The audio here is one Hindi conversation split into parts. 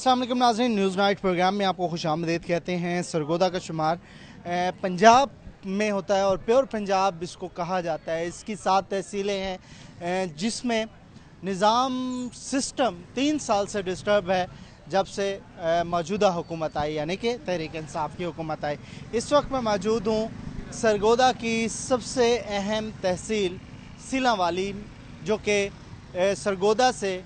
अस्सलाम वालेकुम नाज़रीन, न्यूज़ नाइट प्रोग्राम में आपको खुशामदीद कहते हैं। सरगोदा का शुमार पंजाब में होता है और प्योर पंजाब इसको कहा जाता है। इसकी 7 तहसीलें हैं जिसमें निज़ाम सिस्टम 3 साल से डिस्टर्ब है जब से मौजूदा हुकूमत आई, यानी कि तहरीक इंसाफ की हुकूमत आई। इस वक्त मैं मौजूद हूँ सरगोदा की सबसे अहम तहसील सीलांवाली, जो कि सरगोदा से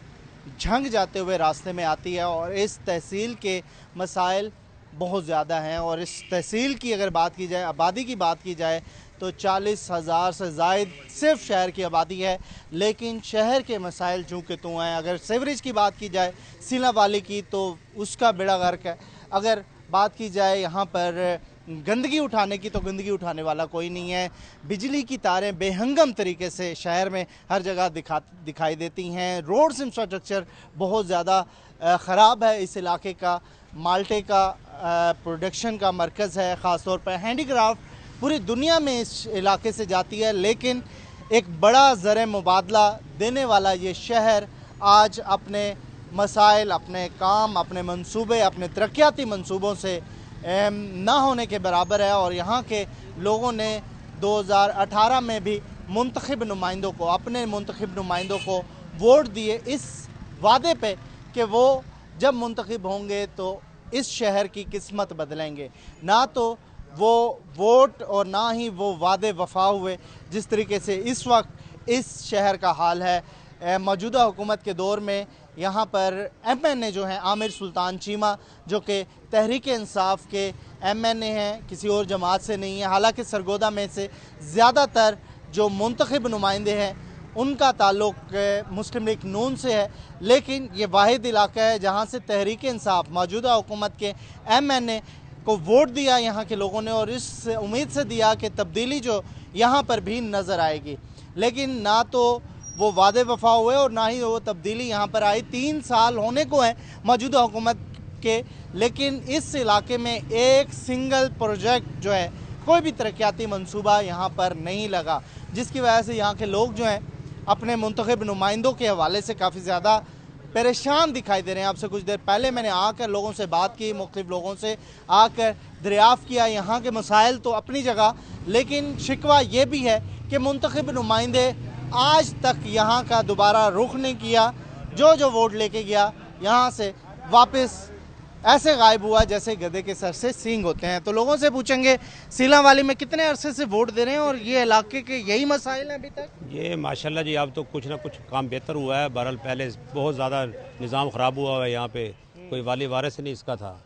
झंग जाते हुए रास्ते में आती है। और इस तहसील के मसाइल बहुत ज़्यादा हैं। और इस तहसील की अगर बात की जाए, आबादी की बात की जाए, तो 40,000 से ज़ायद सिर्फ शहर की आबादी है। लेकिन शहर के मसाइल चूँकि तो हैं। अगर सीवरेज की बात की जाए सीलांवाली की, तो उसका बेड़ा गर्क है। अगर बात की जाए यहाँ पर गंदगी उठाने की, तो गंदगी उठाने वाला कोई नहीं है। बिजली की तारें बेहंगम तरीके से शहर में हर जगह दिखाई देती हैं। रोड्स इंफ्रास्ट्रक्चर बहुत ज़्यादा ख़राब है। इस इलाके का माल्टे का प्रोडक्शन का मरकज़ है। ख़ास तौर पर हैंडीक्राफ्ट पूरी दुनिया में इस इलाके से जाती है। लेकिन एक बड़ा ज़र मुबादला देने वाला ये शहर आज अपने मसाइल, अपने काम, अपने मंसूबे, अपने तरक्याती मंसूबों से ना होने के बराबर है। और यहाँ के लोगों ने 2018 में भी मुंतखब नुमाइंदों को, अपने मुंतखब नुमाइंदों को वोट दिए इस वादे पे कि वो जब मुंतखब होंगे तो इस शहर की किस्मत बदलेंगे। ना तो वो वोट और ना ही वो वादे वफा हुए। जिस तरीके से इस वक्त इस शहर का हाल है मौजूदा हुकूमत के दौर में, यहाँ पर MNA जो हैं आमिर सुल्तान चीमा, जो कि तहरीक इंसाफ के MNA हैं, किसी और जमात से नहीं है। हालांकि सरगोदा में से ज़्यादातर जो मुंतखब नुमाइंदे हैं उनका ताल्लुक़ मुस्लिम लीग नून से है। लेकिन ये वाहिद इलाका है जहाँ से तहरीक इंसाफ मौजूदा हुकूमत के MNA को वोट दिया यहाँ के लोगों ने, और इस उम्मीद से दिया कि तब्दीली जो यहाँ पर भी नज़र आएगी। लेकिन ना तो वो वादे वफा हुए और ना ही वो तब्दीली यहाँ पर आई। 3 साल होने को हैं मौजूदा हुकूमत के, लेकिन इस इलाके में एक सिंगल प्रोजेक्ट जो है, कोई भी तरक्याती मंसूबा यहाँ पर नहीं लगा, जिसकी वजह से यहाँ के लोग जो हैं अपने मुंतखब नुमाइंदों के हवाले से काफ़ी ज़्यादा परेशान दिखाई दे रहे हैं। आपसे कुछ देर पहले मैंने आकर लोगों से बात की, मुख्तलिफ लोगों से आकर दरियाफ़्त किया यहाँ के मसाइल तो अपनी जगह, लेकिन शिकवा ये भी है कि मुंतखब नुमाइंदे आज तक यहाँ का दोबारा रुख नहीं किया। जो वोट लेके गया यहाँ से वापस ऐसे गायब हुआ जैसे गधे के सर से सींग होते हैं। तो लोगों से पूछेंगे सीलांवाली में कितने अरसे से वोट दे रहे हैं और ये इलाके के यही मसाइल हैं अभी तक। ये माशाल्लाह जी अब तो कुछ ना कुछ काम बेहतर हुआ है। बहरहाल पहले बहुत ज़्यादा निज़ाम ख़राब हुआ है यहाँ पे, कोई वाली वारिस नहीं इसका था।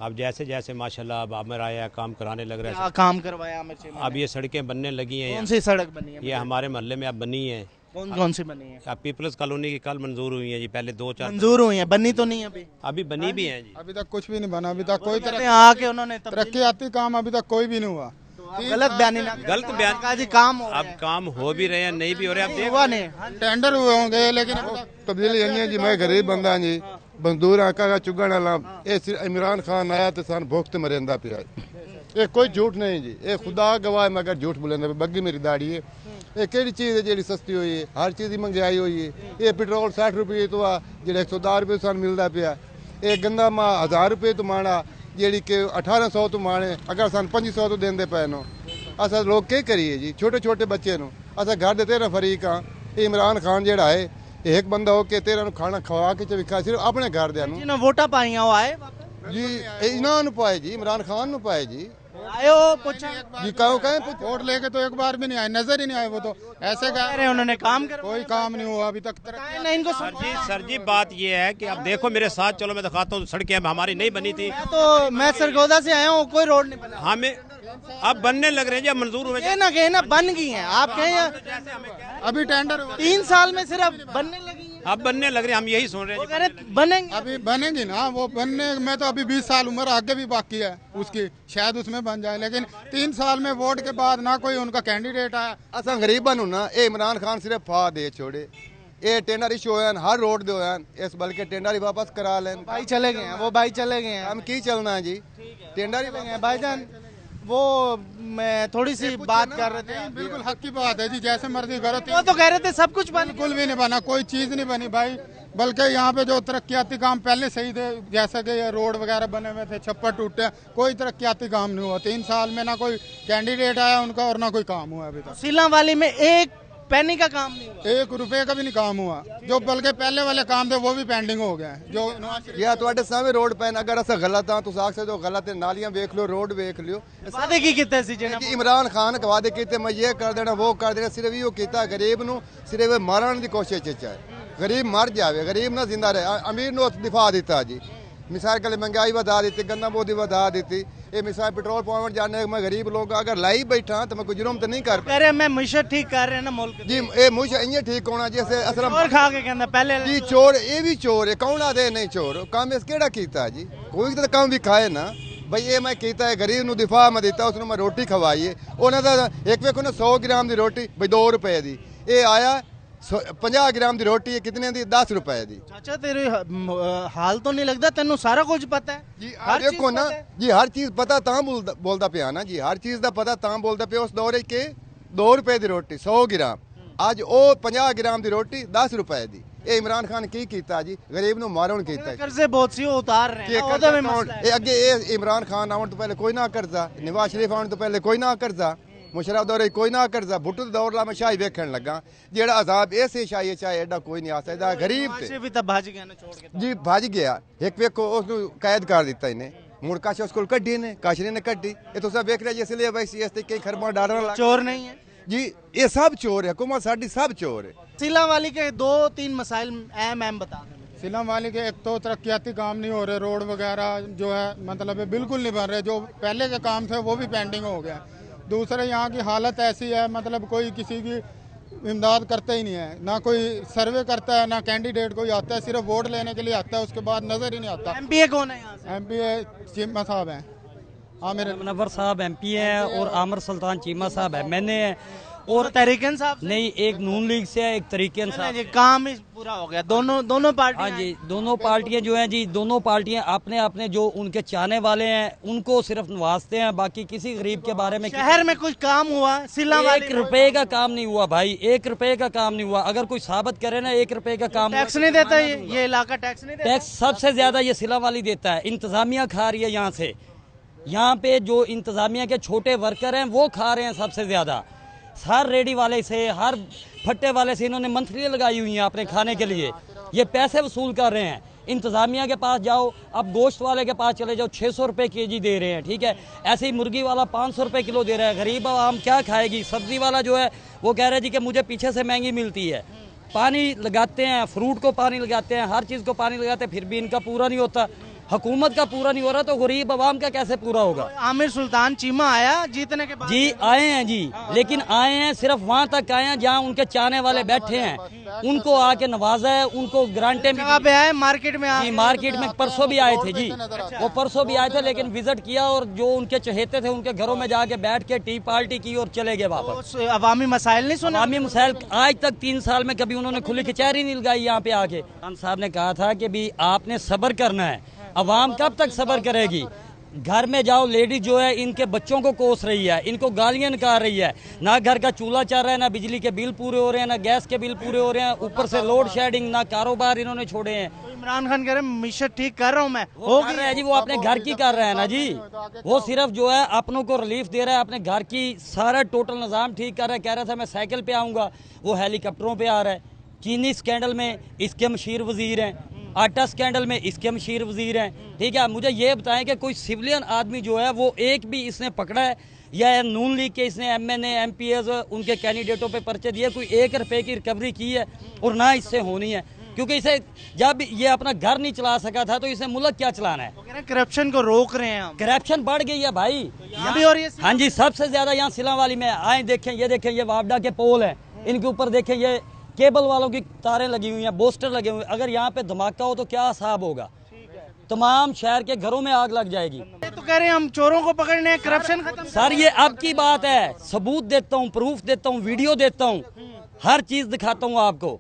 अब जैसे जैसे माशाल्लाह अब आमिर आया, काम कराने लग रहा है। काम करवाया आमिर से? अब ये सड़कें बनने लगी हैं। कौन सी सड़क बनी है? ये हमारे मोहल्ले में अब बनी है। कौन सी बनी है? अब पीपल्स कॉलोनी की कल मंजूर हुई है जी, पहले 2-4 मंजूर हुई है, बनी तो नहीं अभी बनी भी है जी। अभी तक कुछ भी नहीं बना, अभी तक कोई आके उन्होंने तरक्याती काम अभी तक कोई भी नहीं हुआ। गलत बयानी ना, गलत बयान का जी काम अब काम हो भी रहे हैं, नहीं भी हो रहे। अब हुआ नहीं, टेंडर हुए होंगे लेकिन तब्दीली नहीं है जी। मैं गरीब बंदा जी, मजदूर आका चुगण वाला। इमरान खान आया तो सान भुख मरेंदा पिया। ये कोई झूठ नहीं जी, ये खुदा गवाह है। मगर झूठ बोलेंदा बग्गी मेरी दाड़ी है। ये केड़ी चीज़ है जी सस्ती हुई है? हर चीज़ की महंगाई हुई है। ये पेट्रोल 60 रुपये तो आ जो 110 रुपये सान मिलता पिया। ये गंदा मां 1000 रुपये तो माड़ा जी कि 1800 तो माणे, अगर सान 2500 तो देंदे पे नो। असा लोग क्या करिए जी, छोटे छोटे बच्चे नो असा घर दे 13 फरीक हाँ। इमरान खान जेड़ा है एक बंदा हो के 13 खाना खवा के विखा सिर्फ अपने घर दे वोटा पाइया आए जी। इन्होंने पाए जी, इमरान खान पाए जी। आयो पूछा जी कहें वोट लेके तो एक बार भी नहीं आए, नजर ही नहीं आए। वो तो ऐसे कह रहे उन्होंने काम कर, कोई काम नहीं हुआ अभी तक। इनको सर जी बात ये है कि अब देखो मेरे साथ चलो, मैं दिखाता हूँ। सड़कें हमारी नहीं बनी थी। तो मैं सरगोदा से आया हूँ, कोई रोड नहीं बना। हमें अब बनने लग रहे हैं, जब मंजूर हुए ना बन गई हैं। आप कहें अभी टेंडर 3 साल में सिर्फ बनने लगी हैं। अब बनने लग रहे हैं, हम यही सुन रहे हैं। बनेंगे, अभी बनेगी ना। वो बनने में तो अभी 20 साल उम्र आगे भी बाकी है उसकी, शायद उसमें बन जाए। लेकिन 3 साल में वोट के बाद ना कोई उनका कैंडिडेट आया। असा गरीब बनू ना, ये इमरान खान सिर्फ फा दे छोड़े। ये टेंडर इशू होया हर रोड दे होया, इस बल्कि टेंडर ही वापस करा लें। भाई चले गए हैं, वो भाई चले गए हैं। हम की चलना है जी, टेंडर ही हैं भाईजान। वो मैं थोड़ी सी बात कर रहे थे, बिल्कुल हक की बात है जी, जैसे मर्जी करो। वो तो कह रहे थे सब कुछ बन, बिल्कुल भी नहीं बना, कोई चीज नहीं बनी भाई। बल्कि यहाँ पे जो तरक्याती काम पहले सही थे, जैसे कि ये रोड वगैरह बने हुए थे, छप्पर टूटे, कोई तरक्याती काम नहीं हुआ। 3 साल में ना कोई कैंडिडेट आया उनका और ना कोई काम हुआ अभी तक। सिलावाली में एक पैनी का काम नहीं हुआ, 1 रुपए का भी नहीं काम हुआ। जो बल्कि पहले वाले काम थे वो भी पेंडिंग हो गए हैं। जो या ਤੁਹਾਡੇ ਸਾਹਮਣੇ रोड पैन अगर अस गलत हाँ तुम आख सकते हो गलत है, नालियां देख लो, रोड देख लियो। वादे की कितने सी जनाब? कि इमरान खान के वादे किए मैं ये कर देना वो कर देना, सिर्फ यो किया गरीब नू सिर्फ मारन की कोशिश है। गरीब मर जाए, गरीब ना जिंदा रहे। अमीर नो दिफा दिता जी, मिसाल के लिए महंगाई बढ़ा दी, गन्ना बोदी बढ़ा दी। ये मिसाल पेट्रोल पंप जाने मैं गरीब लोग अगर लाई बैठा तो मैं कोई जुर्म तो नहीं कर कह रहे मैं मुशर ठीक कर रहे हैं ना मुल्क जी। ये मुझे इं ठीक होना जैसे असल चोर खा के कहना पहले जी चोर, ये भी चोर है, कौन आदे नहीं चोर काम इस केड़ा कीता जी। कोई तो काम भी खाए ना भाई, ये मैं कीता है गरीब नू दिफा मैं दिता, उसने मैं रोटी खवाई है। उन्होंने एक वेखो ना 100 ग्राम की रोटी भाई 2 रुपए की, ये आया 50 ग्राम की रोटी है कितने दी 10 रुपए की। चाचा तेरे हाल तो नहीं लगता, तेनू सारा कुछ पता है जी। देखो ना जी, हर चीज पता ता बोलता पिया ना जी, हर चीज का पता ता बोलता पिया। उस दौरे के 2 रुपए की रोटी 100 ग्राम, आज वो 50 ग्राम की रोटी 10 रुपए की। ये इमरान खान की कीता जी, गरीब नू मारन कीता। कर्जे बहुत सी उतार रहे हैं अगे इमरान खान आने तो पहले कोई ना कर्जा, नवाज शरीफ आने तो पहले कोई ना कर्जा, मुशरफ दौरे कोई ना कर्जा, भुट्टो दौर ला मैं शाही वेखन लगा जेड़ा अजाब ऐसे शाही चाहे एडा कोई नहीं आ सकता। गरीब थे भी तब भाज गया ना, छोड़ के जी भज गया। एक वेखो उसको कैद कर दिता इन्हें, मुड़ काश उसको कड्डी ने काशरी ने कड्डी। ये तो सब वेख रहे इसलिए भाई इस तरीके खरबा डालने लगा। चोर नहीं है जी, ये सब चोर है, हुकूमत साडी सब चोर है। सिलावाली के 2-3 मसाइल अहम बता दें। सिलावाली के एक तो तरक्याती काम नहीं हो रहे, रोड वगैरह जो है मतलब बिल्कुल नहीं बन रहे। जो पहले के काम थे वो भी पेंडिंग हो गए। दूसरे यहाँ की हालत ऐसी है मतलब कोई किसी की इमदाद करता ही नहीं है, ना कोई सर्वे करता है, ना कैंडिडेट कोई आता है, सिर्फ वोट लेने के लिए आता है, उसके बाद नजर ही नहीं आता। एमपीए कौन है यहाँ से? एमपीए चीमा साहब हैं, आमिर मुनव्वर साहब एमपी हैं और आमिर सुल्तान चीमा साहब है। मैंने और तरीकन साहब नहीं, एक नून लीग से है, एक तरीकन साहब। काम ही पूरा हो गया, दोनों पार्टी। हाँ जी, दोनों पार्टियां जो हैं जी, दोनों पार्टियां अपने अपने जो उनके चाहने वाले हैं उनको सिर्फ नवाजते हैं, बाकी किसी गरीब के बारे में। शहर में कुछ काम हुआ? सिलावाली 1 रुपए का काम नहीं हुआ भाई, 1 रुपए का काम नहीं हुआ। अगर कोई साबित करे ना 1 रुपए का काम, टैक्स नहीं देता ये इलाका, टैक्स नहीं देता। टैक्स सबसे ज्यादा ये सिलावाली देता है, इंतजामिया खा रही है यहाँ से। यहाँ पे जो इंतजामिया के छोटे वर्कर हैं वो खा रहे हैं सबसे ज्यादा। हर रेडी वाले से, हर फट्टे वाले से इन्होंने मंथली लगाई हुई है अपने खाने के लिए, ये पैसे वसूल कर रहे हैं। इंतजामिया के पास जाओ, अब गोश्त वाले के पास चले जाओ, 600 रुपये केजी दे रहे हैं, ठीक है। ऐसे ही मुर्गी वाला 500 रुपये किलो दे रहा है। गरीब आवाम क्या खाएगी? सब्जी वाला जो है वो कह रहे हैं जी कि मुझे पीछे से महंगी मिलती है। पानी लगाते हैं, फ्रूट को पानी लगाते हैं, हर चीज़ को पानी लगाते हैं, फिर भी इनका पूरा नहीं होता। हुकूमत का पूरा नहीं हो रहा तो गरीब आवाम का कैसे पूरा होगा? आमिर सुल्तान चीमा आया जीतने के बाद? जी आए हैं जी, लेकिन आए हैं सिर्फ वहाँ तक आए हैं जहाँ उनके चाहने वाले बैठे हैं, उनको आके नवाजा है, उनको ग्रांटें भी पे आए, मार्केट में आए। मार्केट में परसों भी आए थे जी, वो परसों भी आए थे, लेकिन विजिट किया और जो उनके चहेते थे उनके घरों में जाके बैठ के टी पार्टी की और चले गए वापस। अवामी मसाइल नहीं सुना? अवामी मसाइल आज तक 3 साल में कभी उन्होंने खुली कचहरी नहीं लगाई यहाँ पे आके। खान साहब ने कहा था कि भी आपने सब्र करना है, अवाम कब तक सब्र करेगी? घर में जाओ, लेडीज जो है इनके बच्चों को कोस रही है, इनको गालियां निकाल रही है, ना घर का चूल्हा चल रहा है, ना बिजली के बिल पूरे हो रहे हैं, ना गैस के बिल पूरे हो रहे हैं, ऊपर से लोड शेडिंग, ना कारोबार इन्होंने छोड़े हैं। तो इमरान खान कह रहे हैं मिशन ठीक कर रहा हूँ मैं, हो कर रहा है जी, वो अपने घर की कर रहे हैं ना जी, वो सिर्फ जो है अपनों को रिलीफ दे रहा है, अपने घर की सारा टोटल निज़ाम ठीक कर रहा है। कह रहा था मैं साइकिल पे आऊँगा, वो हेलीकॉप्टरों पे आ रहा है। चीनी स्कैंडल में इसके मशीर वजीर हैं, आटा स्कैंडल में इसके मशीर वजीर हैं, ठीक है। मुझे ये बताएं कि कोई सिविलियन आदमी जो है वो एक भी इसने पकड़ा है या नून लीग के इसने MNA MPs उनके कैंडिडेटों पे पर्चे दिए, कोई 1 रुपए की रिकवरी की है? और ना इससे होनी है, क्योंकि इसे जब ये अपना घर नहीं चला सका था तो इसे मुल्क क्या चलाना है? करप्शन को रोक रहे हैं हम। करप्शन बढ़ गई है भाई यहाँ भी, और ये हाँ जी, सबसे ज्यादा यहाँ सिलावाली में। आए देखें, ये देखें, ये वापडा के पोल है, इनके ऊपर देखें ये केबल वालों की तारें लगी हुई हैं, बोस्टर लगे हुए हैं। अगर यहाँ पे धमाका हो तो क्या हिसाब होगा? तमाम शहर के घरों में आग लग जाएगी। ये तो कह रहे हैं हम चोरों को पकड़ने, करप्शन खत्म। सर ये अब की बात है, सबूत देता हूँ, प्रूफ देता हूँ, वीडियो देता हूँ, हर चीज दिखाता हूँ आपको।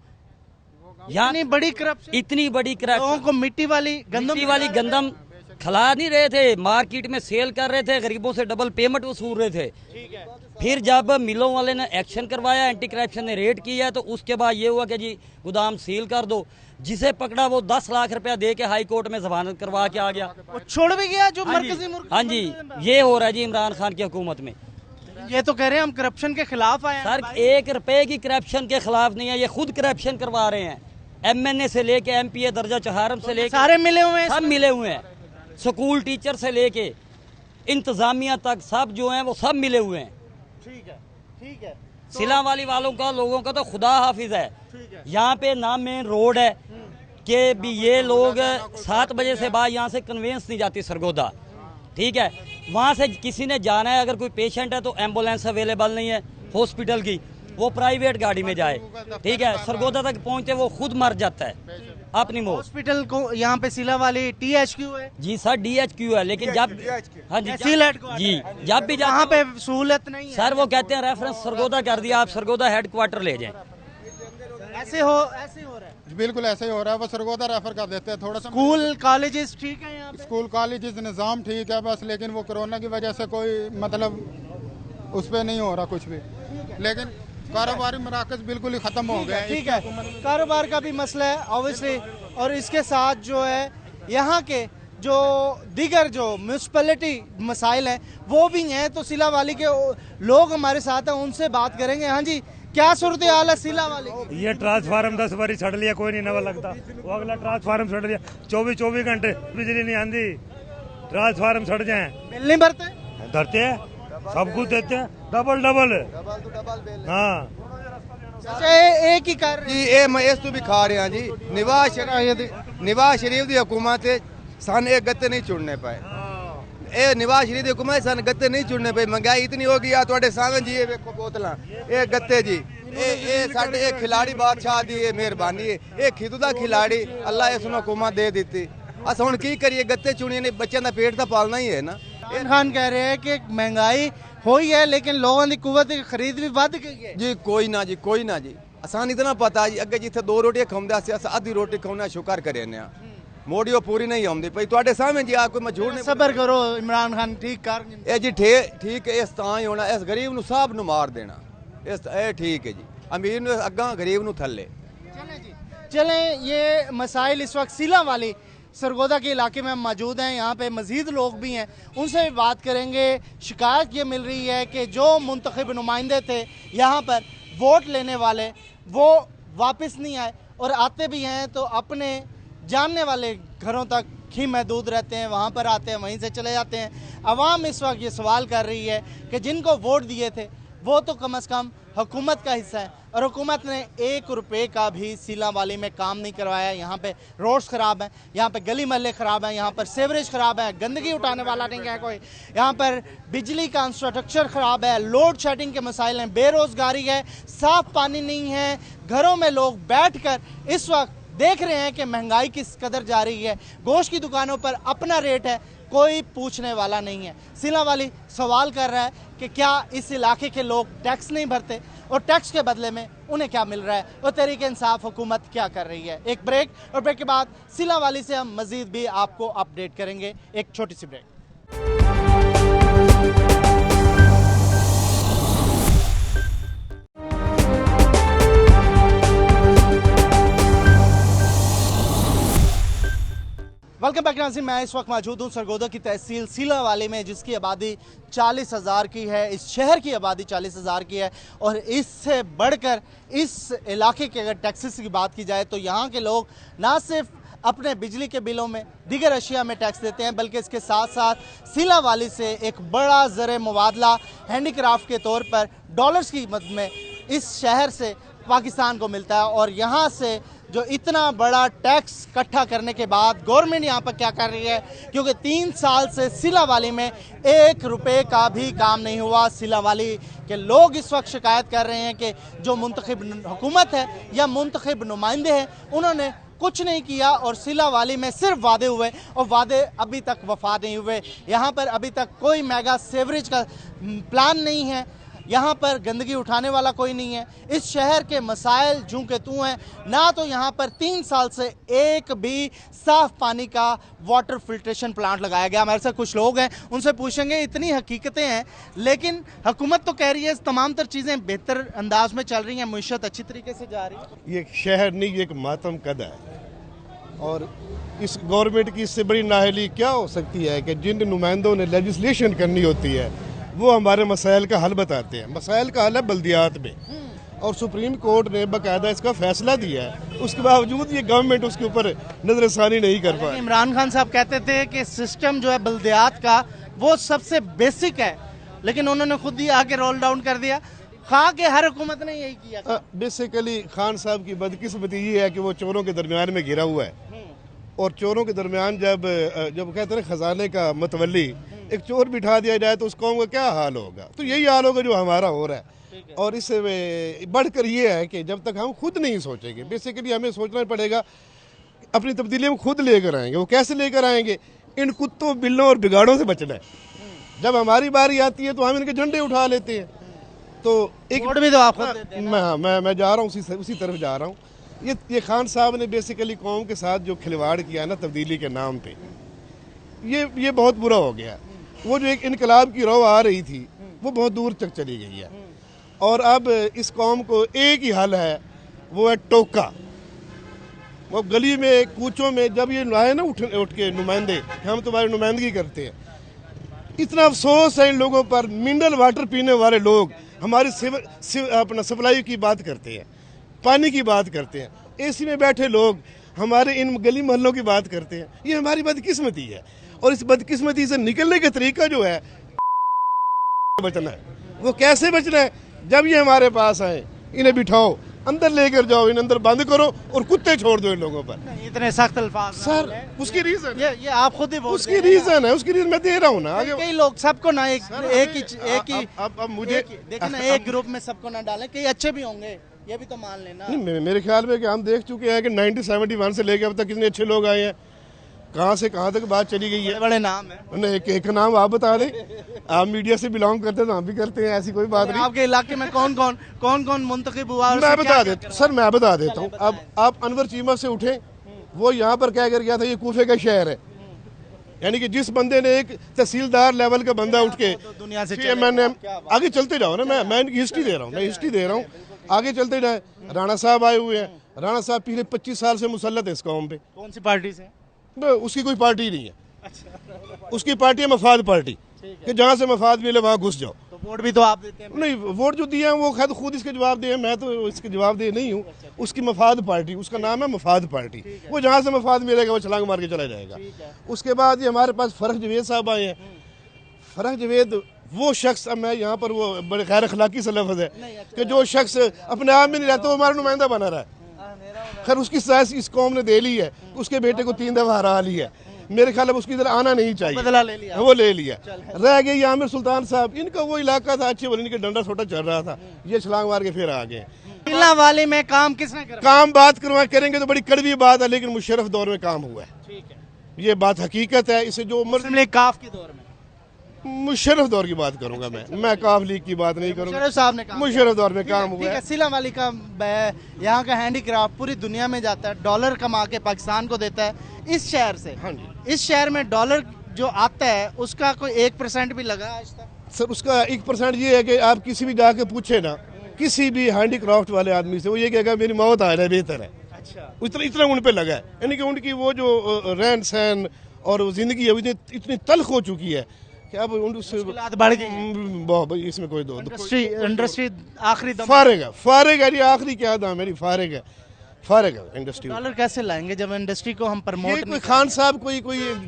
यहाँ इतनी बड़ी करप्शन, इतनी बड़ी लोगों को मिट्टी वाली गंदम खिला नहीं रहे थे, मार्केट में सेल कर रहे थे, गरीबों से डबल पेमेंट वसूल रहे थे। फिर जब मिलों वाले ने एक्शन करवाया, एंटी करप्शन ने रेड किया, तो उसके बाद ये हुआ कि जी गोदाम सील कर दो। जिसे पकड़ा वो 10 लाख रुपया दे के हाई कोर्ट में जमानत करवा के आ गया, वो छोड़ भी गया जो हाँ जी, मरकजी मुल्क। हाँ जी, ये हो रहा है जी इमरान खान की हुकूमत में। ये तो कह रहे हैं हम करप्शन के खिलाफ आए हैं। सर 1 रुपए की करप्शन के खिलाफ नहीं है, ये खुद करप्शन करवा रहे हैं। MNA से लेके MPA दर्जा चहारम से लेके सारे मिले हुए हैं, सब मिले हुए हैं, स्कूल टीचर से लेके इंतजामिया तक सब जो हैं वो सब मिले हुए हैं। ठीक है, ठीक है। सिला वाली वालों का, लोगों का तो खुदा हाफिज है। यहाँ पे ना मेन रोड है कि भी ये लोग 7 बजे से बाद यहाँ से कन्वेंस नहीं जाती सरगोदा, ठीक है। वहाँ से किसी ने जाना है, अगर कोई पेशेंट है तो एम्बुलेंस अवेलेबल नहीं है हॉस्पिटल की, वो प्राइवेट गाड़ी में जाए, ठीक है। सरगोदा तक पहुँचते वो खुद मर जाता है अपनी मौत। हॉस्पिटल को यहाँ पे सिला वाली THQ है जी सर, DHQ है, लेकिन जब हाँ जी तहसील हेडक्वार्टर जी जब भी यहाँ पे सहूलत नहीं है। सर वो कहते हैं रेफरेंस सरगोदा कर दिया, आप सरगोदा हेडक्वार्टर ले जाएं। ऐसे हो रहा है। बिल्कुल ऐसे ही हो रहा है, वो सरगोदा रेफर कर देते हैं। थोड़ा सा स्कूल कॉलेजेस ठीक है यहाँ पे? स्कूल कॉलेजेस निज़ाम ठीक है बस, लेकिन वो कोरोना की वजह से कोई मतलब उस पर नहीं हो रहा कुछ भी। लेकिन कारोबारी मराकज बिल्कुल ही ख़त्म हो गए। ठीक है, कारोबार का भी मसला है ऑब्वियसली, और इसके साथ जो है यहाँ के जो दीगर जो म्यूनसिपैलिटी मसाइल हैं वो भी हैं। तो सिला वाली के लोग हमारे साथ हैं, उनसे बात करेंगे। हाँ जी, क्या सूरत हाल है सिला वाली की? ये ट्रांसफार्म 10 बारी छड़ लिया, कोई नहीं नवा लगता। वो अगला ट्रांसफार्म छड़ दिया, 24 घंटे बिजली नहीं आती, ट्रांसफार्म छड़ जाए। बिल नहीं भरते? धरते हैं, सब कुछ देते हैं, डबल हाँ। अच्छा, एक ही कर जी ये तो भी खा रहे हैं जी। नवाज शरीफ की हुकूमत सन एक गत्ते नहीं चुनने पाए। ये नवाज शरीफ की हुकूमत सन गत्ते नहीं चुनने पाए। महंगाई इतनी हो गई, थोड़े सामने जी ये देखो बोतलां, ये गत्ते जी, ये साडे खिलाड़ी बादशाह दी मेहरबानी है। ये खिदू दा खिलाड़ी अल्लाह इसनूं हुकूमत दे दी। अस हुण की करिए, गत्ते चुनिए नहीं, बच्चों का पेट तो पालना ही है ना। इमरान खान कह रहे हैं कि महंगाई हुई है लेकिन लोगों की कुव्वत की खरीद भी बढ़ गई है। जी कोई ना जी असान इतना पता जी, अगे जिथे 2 रोटियां खांदे सी, अस आधी रोटी खाने शुक्र करे ने, मोड़ी पूरी नहीं आती पई। तुहाडे सामने जी, कोई मजबूर नहीं। सबर करो, इमरान खान ठीक कर। ए जी ठीक है, इस तां ही होना, इस गरीब नूं साहब नूं मार देना, इस ठीक है जी। अमीर नूं अग्गां, गरीब नूं थल्ले। चलें, ये मसाइल इस वक्त सिला वाली सरगोदा के इलाके में हम मौजूद हैं। यहाँ पे मज़ीद लोग भी हैं, उनसे भी बात करेंगे। शिकायत ये मिल रही है कि जो मुंतखब नुमाइंदे थे यहाँ पर वोट लेने वाले, वो वापस नहीं आए, और आते भी हैं तो अपने जानने वाले घरों तक ही महदूद रहते हैं, वहाँ पर आते हैं, वहीं से चले जाते हैं। अवाम इस वक्त ये सवाल कर रही है कि जिनको वोट दिए थे वो तो कम से कम हुकूमत का हिस्सा है, और हुकूमत ने 1 रुपये का भी सिला वाली में काम नहीं करवाया। यहाँ पे रोड्स ख़राब हैं, यहाँ पे गली महल्ले ख़राब हैं, यहाँ पर सेवरेज ख़राब है, गंदगी उठाने वाला नहीं है कोई, यहाँ पर बिजली का इंफ्रास्ट्रक्चर ख़राब है, लोड शेडिंग के मसाइल हैं, बेरोज़गारी है, साफ़ पानी नहीं है। घरों में लोग बैठ कर इस वक्त देख रहे हैं कि महंगाई किस कदर जा रही है। गोश्त की दुकानों पर अपना रेट है, कोई पूछने वाला नहीं है। सिला वाली सवाल कर रहा है कि क्या इस इलाके के लोग टैक्स नहीं भरते, और टैक्स के बदले में उन्हें क्या मिल रहा है, और तहरीक इंसाफ हुकूमत क्या कर रही है। एक ब्रेक, और ब्रेक के बाद सिला वाली से हम मजीद भी आपको अपडेट करेंगे। एक छोटी सी ब्रेक। वेलकम बैक नाज़रीन, मैं इस वक्त मौजूद हूँ सरगोदा की तहसील सिला वाली में, जिसकी आबादी 40,000 की है। इस शहर की आबादी 40,000 की है, और इससे बढ़कर इस इलाके के अगर टैक्सेस की बात की जाए तो यहाँ के लोग ना सिर्फ अपने बिजली के बिलों में, दीगर अशिया में टैक्स देते हैं, बल्कि इसके साथ साथ सिला वाली से एक बड़ा ज़र मुबादला हैंडीक्राफ्ट के तौर पर डॉलर्स की मद में इस शहर से पाकिस्तान को मिलता है। और यहाँ से जो इतना बड़ा टैक्स इकट्ठा करने के बाद गवर्नमेंट यहाँ पर क्या कर रही है, क्योंकि 3 साल से सिला वाली में 1 रुपये का भी काम नहीं हुआ। सिला वाली के लोग इस वक्त शिकायत कर रहे हैं कि जो मुंतखब हुकूमत है या मुंतखब नुमाइंदे हैं, उन्होंने कुछ नहीं किया, और सिला वाली में सिर्फ वादे हुए, और वादे अभी तक वफा नहीं हुए। यहाँ पर अभी तक कोई मेगा सेवरेज का प्लान नहीं है। यहाँ पर गंदगी उठाने वाला कोई नहीं है। इस शहर के मसाइल जूं के तू हैं, ना तो यहाँ पर 3 साल से एक भी साफ पानी का वाटर फिल्ट्रेशन प्लांट लगाया गया। हमारे साथ कुछ लोग हैं, उनसे पूछेंगे। इतनी हकीकतें हैं, लेकिन हुकूमत तो कह रही है तमाम तर चीज़ें बेहतर अंदाज में चल रही हैं, मुईशत अच्छी तरीके से जा रही है। ये शहर नहीं, ये एक मातम कद है। और इस गवर्नमेंट की इससे बड़ी नाअहली क्या हो सकती है कि जिन नुमाइंदों ने लेजिस्लेशन करनी होती है वो हमारे मसाइल का हल बताते हैं। मसाइल का हल है बल्दियात में, और सुप्रीम कोर्ट ने बाकायदा इसका फैसला दिया है। उसके बावजूद ये गवर्नमेंट उसके ऊपर नजरसानी नहीं कर पाई। इमरान खान साहब कहते थे कि सिस्टम जो है बल्दियात का वो सबसे बेसिक है, लेकिन उन्होंने खुद ही आके रोल डाउन कर दिया। खा के हर हुकूमत ने यही किया। बेसिकली खान साहब की बदकिस्मती ये है कि वो चोरों के दरमियान में घिरा हुआ है, और चोरों के दरमियान जब कहते हैं खजाने का मतवली एक चोर बिठा दिया जाए तो उस कौम का क्या हाल होगा। तो यही हाल होगा जो हमारा हो रहा है। और इससे बढ़कर ये है कि जब तक हम खुद नहीं सोचेंगे, बेसिकली हमें सोचना पड़ेगा अपनी तब्दीली हम खुद लेकर आएंगे। वो कैसे लेकर आएंगे? इन कुत्तों, बिल्लों और बिगाड़ों से बचना है। जब हमारी बारी आती है तो हम इनके झंडे उठा लेते हैं। तो एक भी तो आप खुद देते हैं ना। मैं जा रहा हूँ उसी तरफ जा रहा हूँ। ये खान साहब ने बेसिकली कौम के साथ जो खिलवाड़ किया ना तब्दीली के नाम पे, ये बहुत बुरा हो गया। वो जो एक इनकलाब की रौ आ रही थी वो बहुत दूर तक चली गई है। और अब इस कौम को एक ही हल है, वो है टोका। वो गली में कूचों में जब ये आए ना उठ के नुमाइंदे, हम तुम्हारी नुमाइंदगी करते हैं, इतना अफसोस है इन लोगों पर। मिनरल वाटर पीने वाले लोग हमारी अपना सप्लाई की बात करते हैं, पानी की बात करते हैं, एसी में बैठे लोग हमारे इन गली मोहल्लों की बात करते हैं। ये हमारी बदकिस्मती है, और इस बदकिस्मती से निकलने का तरीका जो है बचना है। वो कैसे बचना है? जब ये हमारे पास आए, इन्हें बिठाओ, अंदर लेकर जाओ, इन्हें अंदर बंद करो और कुत्ते छोड़ दो इन लोगों पर। इतने सख्त अल्फाज सर, उसकी रीजन ये आप खुद ही बोल उसकी रीजन है, उसकी रीजन मैं दे रहा हूँ ना। आगे कई लोग सबको ना एक ही अब मुझे देखिए ना, एक ग्रुप में सबको ना डालें। कई अच्छे भी होंगे, ये भी तो मान लेना। मेरे ख्याल में कि हम देख चुके हैं कि 1971 से लेकर अब तक कितने अच्छे लोग आए हैं, कहाँ से कहाँ तक बात चली गई है। बड़े नाम है। एक नाम आप बता दें। आप मीडिया से बिलोंग करते हैं तो हम भी करते हैं, ऐसी कोई बात नहीं। आपके इलाके में कौन कौन मुंतखब हुआ? मैं बता देता हूँ। अब आप अनवर चीमा से उठे, वो यहाँ पर क्या कर गया था, ये कूफे का शहर है। यानी कि जिस बंदे ने एक तहसीलदार लेवल का बंदा उठ के दुनिया से मैंने आगे चलते जाओ ना, मैं इनकी हिस्ट्री दे रहा हूँ, आगे चलते जाए। राणा साहब आए हुए हैं। राणा साहब पिछले 25 साल से मुसल्लत है इस कौम पे। कौन सी पार्टी से? उसकी कोई पार्टी नहीं है। उसकी पार्टी है मफाद पार्टी, कि जहाँ से मफाद मिले वहाँ घुस जाओ। तो वोट भी तो आप देते हैं? नहीं, वोट जो दिए हैं वो खुद इसके जवाब दे, मैं तो इसके जवाब दे नहीं हूँ। उसकी मफाद पार्टी, उसका नाम है मफाद पार्टी। वो जहाँ से मफाद मिलेगा वो छलांग मार के चला जाएगा। उसके बाद ये हमारे पास फरख जवेद साहब आए हैं। फरख जवेद वो शख्स, अब मैं यहाँ पर वो बड़े गैर अखलाकी से लफ्ज़ है कि जो शख्स अपने आप में नहीं रहता वो हमारा नुमाइंदा बना रहा है। खैर उसकी साइज इस कौम ने दे ली है, उसके बेटे को 3 दफा हरा ली है। मेरे ख्याल में उसकी इधर आना नहीं चाहिए। बदला ले लिया, वो ले लिया। रह गए आमिर सुल्तान साहब, इनका वो इलाका था अच्छे बोले, इनके डंडा छोटा चल रहा था, ये छलांग मार के फिर आ गए। पिल्ला वाले में काम किसने करा? काम बात करेंगे तो बड़ी कड़वी बात है, लेकिन मुशर्रफ दौर में काम हुआ है, ये बात हकीकत है। इसे जो मुस्लिम लीग काफ के दौर में, मुशर्रफ दौर की बात करूंगा मैं काफ लीग की बात नहीं करूंगा। मुशर्रफ साहब ने काम, मुशर्रफ दौर में काम हुआ है। सिला वाली का यहाँ का हैंडीक्राफ्ट पूरी दुनिया में जाता है, डॉलर कमा के पाकिस्तान को देता है। इस शहर से, हाँ जी, इस शहर में डॉलर जो आता है उसका कोई 1% भी लगा आज तक? सर, उसका 1% ये है कि आप किसी भी जाके पूछे ना, किसी भी हैंडीक्राफ्ट वाले आदमी से, वो ये कहेगा मेरी मौत आ रहा है, बेहतर है। अच्छा, इतना उन पे लगा है। यानी कि उनकी वो जो रहन सहन और जिंदगी है इतनी तल्ख हो चुकी है कि अब उनसे बढ़ गई। इसमें कोई दो इंडस्ट्री आखिरी फारेग है। आखिरी क्या दाम है, फारेग है इंडस्ट्री। डॉलर कैसे लाएंगे जब इंडस्ट्री को हम प्रमोट? कोई खान साहब कोई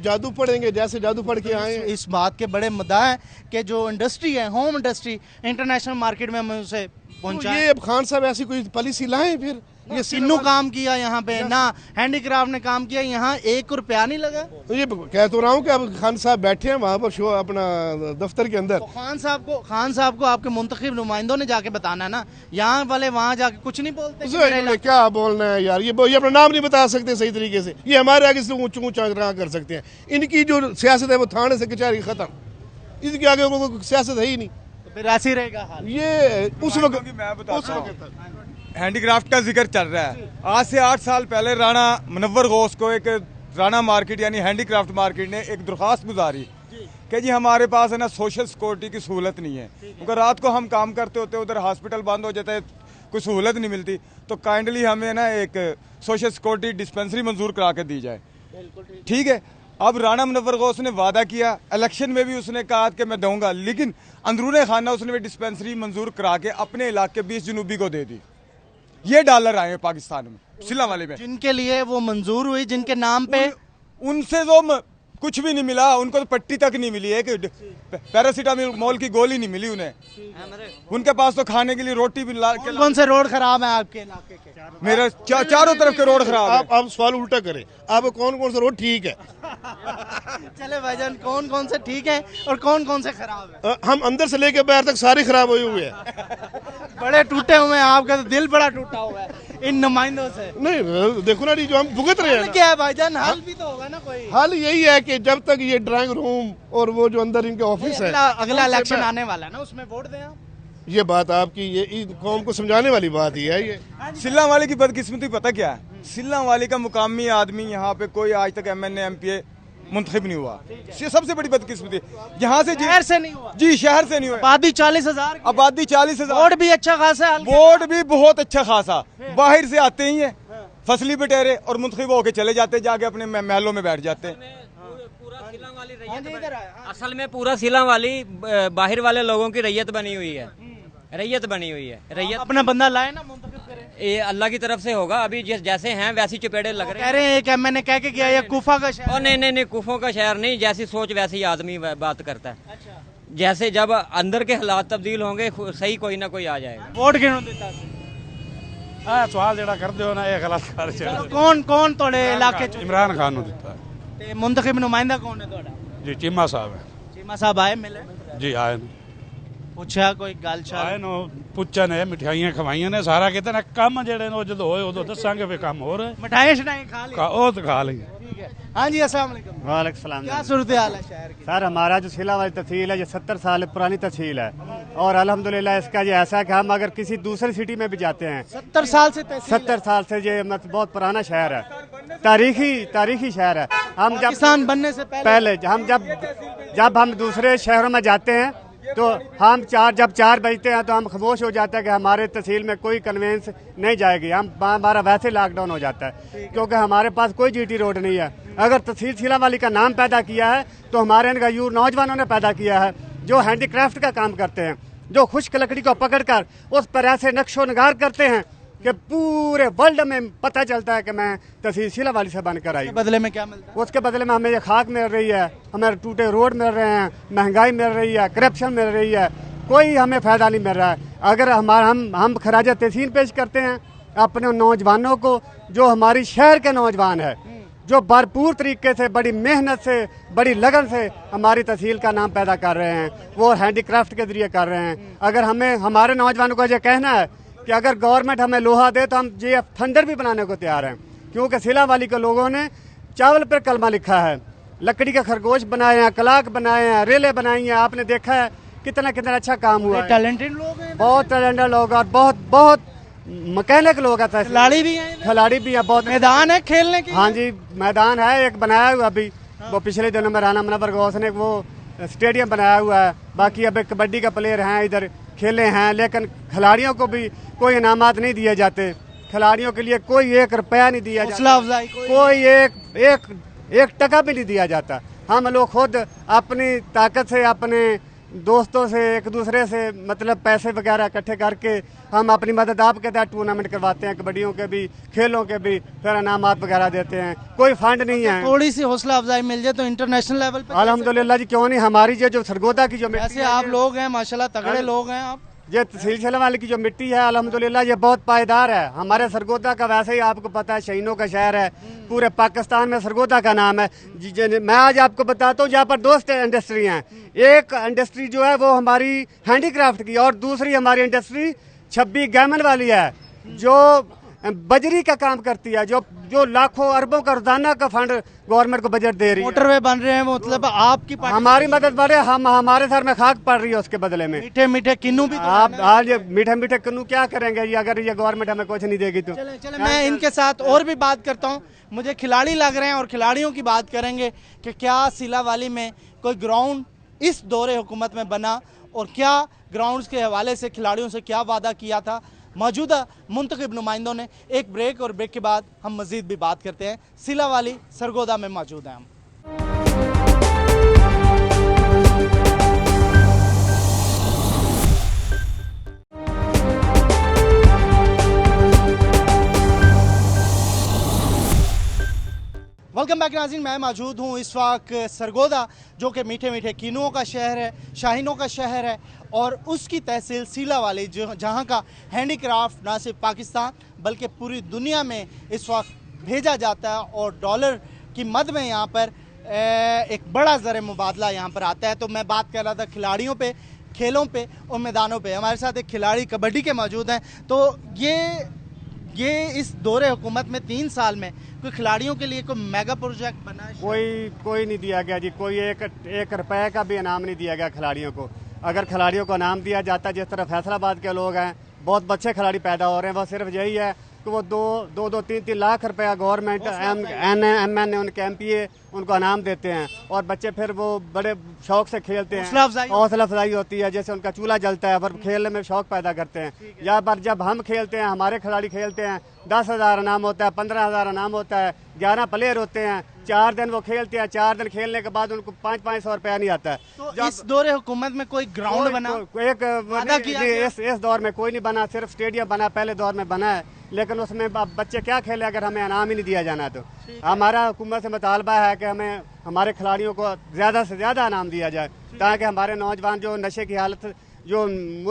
जादू पढ़ेंगे, जैसे जादू पढ़ के आए। इस बात के बड़े मुद्दा है कि जो इंडस्ट्री है, होम इंडस्ट्री, इंटरनेशनल मार्केट में हम उसे पहुंचाएं। ये अब खान साहब ऐसी कोई पॉलिसी लाएं फिर। ये सिन्नू काम किया यहाँ पे ना, हैंडीक्राफ्ट ने काम किया, यहाँ 1 रुपया नहीं लगा। तो ये कह तो रहा हूँ कि अब खान साहब बैठे हैं वहाँ पर शो अपना दफ्तर के अंदर। तो खान साहब को आपके मुंतखब नुमाइंदों ने जाके बताना ना, यहाँ वाले वहाँ जाके कुछ नहीं बोलते। क्या बोलना है यार, ये अपना नाम नहीं बता सकते सही तरीके से। ये हमारे आगे से ऊंचा कर सकते हैं। इनकी जो सियासत है वो थाने से कचहरी खत्म, इसके आगे सियासत है ही नहीं। फिर ऐसे ही रहेगा हाल। ये उस वक्त मैं बताता हूँ, हैंडीक्राफ्ट का जिक्र चल रहा है। आज से 8 साल पहले राणा मुनव्वर गौस को एक राणा मार्केट यानी हैंडीक्राफ्ट मार्केट ने एक दरख्वास्त गुजारी कि जी हमारे पास है ना सोशल सिक्योरिटी की सहूलत नहीं है, क्योंकि रात को हम काम करते होते उधर हॉस्पिटल बंद हो जाता है, कोई सहूलत नहीं मिलती, तो काइंडली हमें ना एक सोशल सिक्योरिटी डिस्पेंसरी मंजूर करा के दी जाए। ठीक है, अब राणा मुनव्वर गौस ने वादा किया, इलेक्शन में भी उसने कहा कि मैं दूंगा, लेकिन अंदरूने खाना उसने डिस्पेंसरी मंजूर करा के अपने इलाके 20 जनूबी को दे दी। ये डॉलर आए हैं पाकिस्तान में, सिल्ला वाले में। जिनके लिए वो मंजूर हुई, जिनके नाम पे उनसे जो कुछ भी नहीं मिला, उनको तो पट्टी तक नहीं मिली है, कि पैरासीटामोल की गोली नहीं मिली उन्हें। उनके पास तो खाने के लिए रोटी भी कौन से रोड खराब है आपके इलाके के? मेरे चारों तरफ के रोड खराब है। आप सवाल उल्टा करें, आप कौन कौन सा रोड ठीक है? चले भाईजान, कौन कौन से ठीक है और कौन कौन से खराब है? हम अंदर से लेके बाहर तक सारे खराब हुए हैं। बड़े टूटे हुए हैं, आपका तो दिल बड़ा टूटा हुआ है इन नुमाइंदों से। नहीं देखो ना, जो हम भुगत रहे हैं क्या है भाईजान, हल भी तो होगा ना कोई। हाल यही है कि जब तक ये ड्राइंग रूम और वो जो अंदर इनके ऑफिस है, अगला इलेक्शन आने वाला है ना, उसमें वोट दें आप। ये बात आपकी, ये कौम को समझाने वाली बात ही है। ये सिल्ला वाले की बदकिस्मती पता क्या है? सिल्ला वाले का मुकामी आदमी यहाँ पे कोई आज तक MNA MPA मुंतखब नहीं हुआ। ये सबसे बड़ी बदकिस्मती यहाँ से। शहर से नहीं हुआ? जी शहर से नहीं हुआ। आबादी 40,000, आबादी 40,000, वोट भी अच्छा खासा है, वोट भी बहुत अच्छा खासा, बाहर से आते ही है फसली बटेरे और मुंतखब होके चले जाते, जाके अपने महलों में बैठ जाते हैं। असल में पूरा सिला वाली बाहर वाले लोगों की रैयत बनी हुई है, रैयत बनी हुई है। रैयत अपना बंदा लाए ना, मुंतखब करें। ये अल्लाह की तरफ से होगा। अभी जैसे हैं वैसी चपेड़े लग रहे कह रहे हैं एक MNA कह के गया ये कुफा का शहर। और नहीं, कुफों का शहर नहीं, जैसी सोच वैसे ही आदमी बात करता है। अच्छा। जैसे जब अंदर के हालात तब्दील होंगे सही कोई ना कोई आ जाएगा। वोट किन्हों देता सवाल जड़ा कर दो ना, ये गलत कर। कौन कौन थोड़े इलाके च इमरान खान ने दिता ते मुंतखब नुमाइंदा कौन है थोड़ा? जी चीमा साहब है। चीमा साहब आए मिले? जी आए पूछा कोई गल आए नो पुच्छा ने, मिठाइयां खवाइयां ने, सारा कहते ना कम जेड़े ने जो होए उदो दसांगे वे काम हो रहे। मिठाई शठाई खा ली? ओ तो खा ली। ठीक है। हाँ जी, अस्सलाम वालेकुम। वालेकुम सलाम। क्या सूरत हाल है शहर की? सर हमारा जो सिला वाली तहसील है, ये 70 साल पुरानी तहसील है और अल्हम्दुलिल्लाह इसका ये ऐसा है कि हम अगर किसी दूसरी सिटी में भी जाते हैं, 70 साल से तहसील 70 साल से ये मतलब बहुत पुराना शहर है, तारीखी शहर है। हम जब पाकिस्तान बनने से पहले हम जब हम दूसरे शहरों में जाते हैं तो हम जब 4 बजते हैं तो हम खामोश हो जाते हैं कि हमारे तहसील में कोई कन्वेंस नहीं जाएगी। हमारा वैसे लॉकडाउन हो जाता है क्योंकि हमारे पास कोई GT रोड नहीं है। अगर तहसील सिला वाली का नाम पैदा किया है तो हमारे इनका नौजवानों ने पैदा किया है, जो हैंडीक्राफ्ट का काम करते हैं, जो खुश्क लकड़ी को पकड़कर उस पर ऐसे नक्शो नगार करते हैं कि पूरे वर्ल्ड में पता चलता है कि मैं तहसील सिला वाली से बनकर आई। बदले में क्या मिलता है? उसके बदले में हमें ये खाक मिल रही है, हमें टूटे रोड मिल रहे हैं, महंगाई मिल रही है, करप्शन मिल रही है, कोई हमें फ़ायदा नहीं मिल रहा है। अगर हम खराज तहसीन पेश करते हैं अपने नौजवानों को, जो हमारी शहर के नौजवान है, जो भरपूर तरीके से, बड़ी मेहनत से, बड़ी लगन से हमारी तहसील का नाम पैदा कर रहे हैं, वो हैंडीक्राफ्ट के जरिए कर रहे हैं। अगर हमें हमारे नौजवानों को ये कहना है कि अगर गवर्नमेंट हमें लोहा दे तो हम JF थंडर भी बनाने को तैयार हैं, क्योंकि सिला वाली के लोगों ने चावल पर कलमा लिखा है, लकड़ी के खरगोश बनाए हैं, कलाक बनाए हैं, रेले बनाई हैं। आपने देखा है कितना अच्छा काम हुआ है। टैलेंटेड लोग हैं, बहुत टैलेंटेड लोग और बहुत मैकेनिक लोग हैं, खिलाड़ी भी हैं, बहुत। मैदान है खेलने की? हाँ जी, मैदान है एक बनाया हुआ अभी, वो पिछले दिनों में राणा मुनव्वर गौस ने वो स्टेडियम बनाया हुआ है। बाकी अब कबड्डी का प्लेयर हैं, इधर खेले हैं, लेकिन खिलाड़ियों को भी कोई इनामात नहीं दिए जाते, खिलाड़ियों के लिए कोई 1 रुपया नहीं दिया जाता, कोई एक टका भी नहीं दिया जाता। हम लोग खुद अपनी ताकत से, अपने दोस्तों से, एक दूसरे से मतलब पैसे वगैरह इकट्ठे करके हम अपनी मदद आपके तहत टूर्नामेंट करवाते हैं, कबड्डियों के भी, खेलों के भी, फिर इनामात वगैरह देते हैं। कोई फंड नहीं है। थोड़ी सी हौसला अफजाई मिल जाए तो इंटरनेशनल लेवल पे अल्हम्दुलिल्लाह जी, क्यों नहीं। हमारी जो सरगोदा की जो ऐसे आप लोग हैं माशाल्लाह, तगड़े लोग हैं आप। ये तहसील सिला वाली की जो मिट्टी है अल्हम्दुलिल्लाह ये बहुत पायदार है। हमारे सरगोदा का वैसे ही आपको पता है शहीनों का शहर है, पूरे पाकिस्तान में सरगोदा का नाम है। मैं आज आपको बताता हूँ, यहाँ पर 2 इंडस्ट्री हैं। एक इंडस्ट्री जो है वो हमारी हैंडीक्राफ्ट की, और दूसरी हमारी इंडस्ट्री 26 गैमन वाली है, जो बजरी का काम करती है, जो जो लाखों अरबों का रोजाना का फंड गवर्नमेंट को बजट दे रही है। मोटरवे बन रहे हैं, मतलब आपकी हमारी मदद बढ़े, हम हमारे सर में खाक पड़ रही है उसके बदले में। मीठे मीठे किन्नू भी आप आज मीठे मीठे किन्नू क्या करेंगे ये, अगर ये गवर्नमेंट हमें कुछ नहीं देगी तो। चले मैं इनके साथ और भी बात करता हूँ। मुझे खिलाड़ी लग रहे हैं और खिलाड़ियों की बात करेंगे कि क्या सीलावाली में कोई ग्राउंड इस दौरे हुकूमत में बना और क्या ग्राउंड्स के हवाले से खिलाड़ियों से क्या वादा किया था मौजूदा मुंतखब नुमाइंदों ने। एक ब्रेक और ब्रेक के बाद हम मजीद भी बात करते हैं। सीलावाली सरगोदा में मौजूद हैं हम। वेलकम बैक नाज़रीन, मैं मौजूद हूँ इस वक्त सरगोदा, जो कि मीठे मीठे कीनुओं का शहर है, शाहीनों का शहर है, और उसकी तहसील सीलावाली जो जहाँ का हैंडीक्राफ्ट ना सिर्फ पाकिस्तान बल्कि पूरी दुनिया में इस वक्त भेजा जाता है और डॉलर की मद में यहाँ पर एक बड़ा ज़र मुबादला यहाँ पर आता है। तो मैं बात कर रहा था खिलाड़ियों पे, खेलों पे और मैदानों पे। हमारे साथ एक खिलाड़ी कबड्डी के मौजूद हैं। तो ये इस दौरे हुकूमत में 3 साल में कोई खिलाड़ियों के लिए कोई मेगा प्रोजेक्ट बना है? कोई नहीं दिया गया जी, कोई एक रुपए का भी इनाम नहीं दिया गया खिलाड़ियों को। अगर खिलाड़ियों को इनाम दिया जाता, जिस तरह फैसलाबाद के लोग हैं, बहुत अच्छे खिलाड़ी पैदा हो रहे हैं, वो सिर्फ यही है कि वो 2-3 लाख रुपया गवर्नमेंट MN उनके MPA उनको इनाम देते हैं और बच्चे फिर वो बड़े शौक से खेलते हैं, हौसला अफजाई होती है, जैसे उनका चूल्हा जलता है, पर खेलने में शौक पैदा करते हैं। या पर जब हम खेलते हैं, हमारे खिलाड़ी खेलते हैं, 10,000 इनाम होता है, 15,000 इनाम होता है, 11 प्लेयर होते हैं, 4 दिन वो खेलते हैं, 4 दिन खेलने के बाद उनको 500 रुपया नहीं आता है। तो इस दौरे हुकूमत में कोई ग्राउंड बना? इस दौर में कोई नहीं बना, सिर्फ स्टेडियम बना, पहले दौर में बना है, लेकिन उसमें बच्चे क्या खेले अगर हमें इनाम ही नहीं दिया जाना। तो हमारा हुकूमत से मुतालबा है कि हमें हमारे खिलाड़ियों को ज़्यादा से ज़्यादा इनाम दिया जाए, ताकि हमारे नौजवान जो नशे की हालत, जो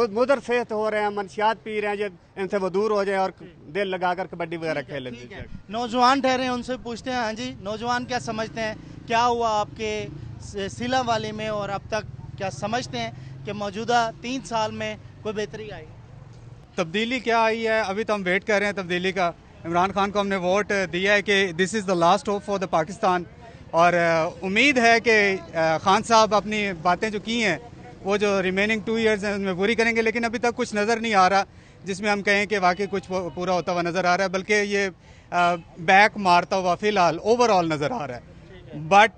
मुदर सेहत हो रहे हैं, मनशियात पी रहे हैं, इनसे वो दूर हो जाए और दिल लगाकर कबड्डी वगैरह खेलें। नौजवान ठहरे हैं, उनसे पूछते हैं। हाँ जी, नौजवान क्या समझते हैं, क्या हुआ आपके सीलावाली में और अब तक क्या समझते हैं कि मौजूदा 3 साल में कोई बेहतरी आई? तब्दीली क्या आई है, अभी तो हम वेट कर रहे हैं तब्दीली का। इमरान खान को हमने वोट दिया है कि this is the last hope for the Pakistan, और उम्मीद है कि खान साहब अपनी बातें जो की हैं वो जो रिमेनिंग 2 ईयर्स हैं उनमें पूरी करेंगे। लेकिन अभी तक कुछ नज़र नहीं आ रहा जिसमें हम कहें कि वाकई कुछ पूरा होता हुआ नज़र आ रहा है, बल्कि ये बैक मारता हुआ फ़िलहाल ओवरऑल नज़र आ रहा है। बट